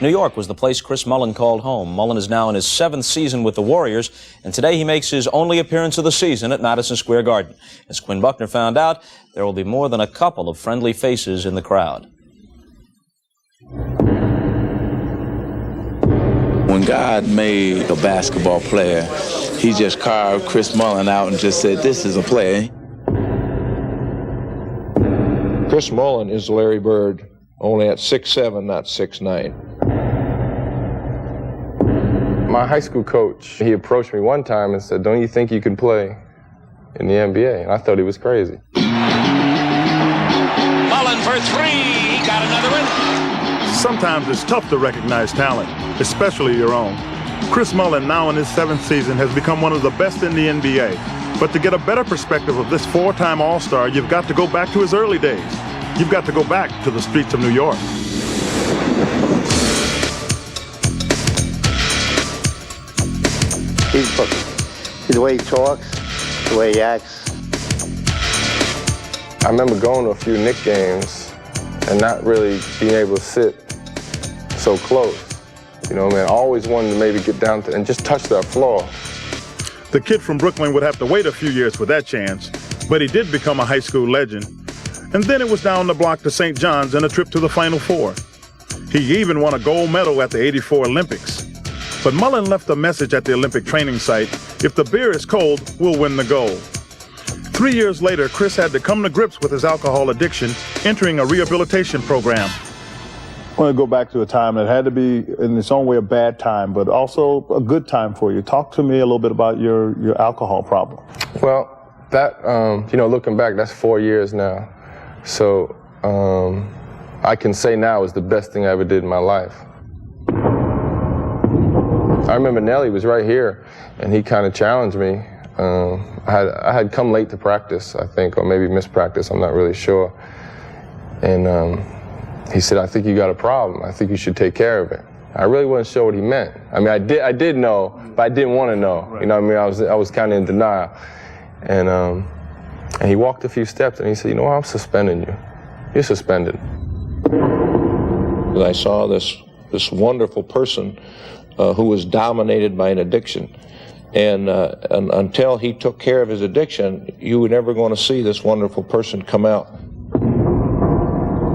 New York was the place Chris Mullin called home. Mullin is now in his 7th season with the Warriors, and today he makes his only appearance of the season at Madison Square Garden. As Quinn Buckner found out, there will be more than a couple of friendly faces in the crowd. When God made a basketball player, he just carved Chris Mullin out and just said, this is a player. Chris Mullin is Larry Bird, only at 6'7", not 6'9". My high school coach, he approached me one time and said, don't you think you can play in the NBA? And I thought he was crazy. Mullin for three, he got another one. Sometimes it's tough to recognize talent, especially your own. Chris Mullin, now in his 7th season, has become one of the best in the NBA. But to get a better perspective of this 4-time All-Star, you've got to go back to his early days. You've got to go back to the streets of New York. The way he talks, the way he acts. I remember going to a few Knicks games and not really being able to sit so close. You know, man, I always wanted to maybe get down to and just touch that floor. The kid from Brooklyn would have to wait a few years for that chance, but he did become a high school legend. And then it was down the block to St. John's and a trip to the Final Four. He even won a gold medal at the '84 Olympics. But Mullin left a message at the Olympic training site: if the beer is cold, we'll win the gold. 3 years later, Chris had to come to grips with his alcohol addiction, entering a rehabilitation program. I want to go back to a time that had to be, in its own way, a bad time, but also a good time for you. Talk to me a little bit about your alcohol problem. Well, that, you know, looking back, that's 4 years now. So I can say now is the best thing I ever did in my life. I remember Nelly was right here, and he kind of challenged me. I had come late to practice, I think, or maybe missed practice, I'm not really sure. And he said, I think you got a problem. I think you should take care of it. I really wasn't sure what he meant. I mean, I did know, but I didn't want to know. You know what I mean? I was kind of in denial. And he walked a few steps and he said, you know what, I'm suspending you. You're suspended. I saw this wonderful person who was dominated by an addiction. And until he took care of his addiction, you were never going to see this wonderful person come out.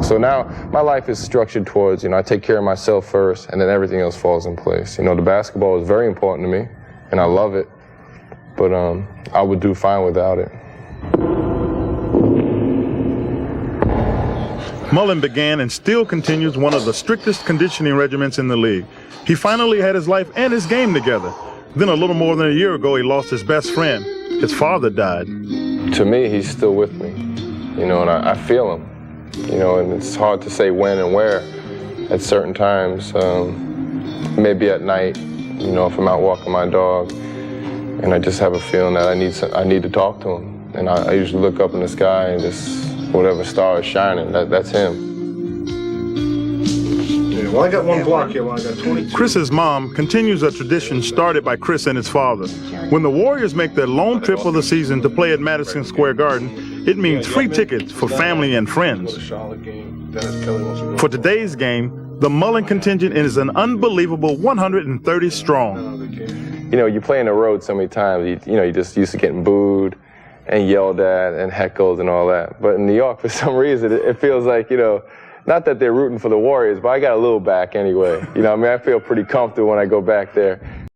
So now my life is structured towards, you know, I take care of myself first and then everything else falls in place. You know, the basketball is very important to me and I love it, but I would do fine without it. Mullin began and still continues one of the strictest conditioning regimens in the league. He finally had his life and his game together. Then a little more than a year ago, he lost his best friend. His father died. To me, he's still with me, you know, and I feel him, you know, and it's hard to say when and where at certain times. Maybe at night, you know, if I'm out walking my dog, and I just have a feeling that I need to talk to him. And I usually look up in the sky and just whatever star is shining, that's him. Yeah, well, I got one block here. Well, I got 22. Chris's mom continues a tradition started by Chris and his father. When the Warriors make their lone trip of the season to play at Madison Square Garden, it means free tickets for family and friends. For today's game, the Mullin contingent is an unbelievable 130 strong. You know, you play on the road so many times, you know, you just used to getting booed and yelled at and heckled and all that. But in New York, for some reason, it feels like, you know, not that they're rooting for the Warriors, but I got a little back anyway. You know, I mean, I feel pretty comfortable when I go back there.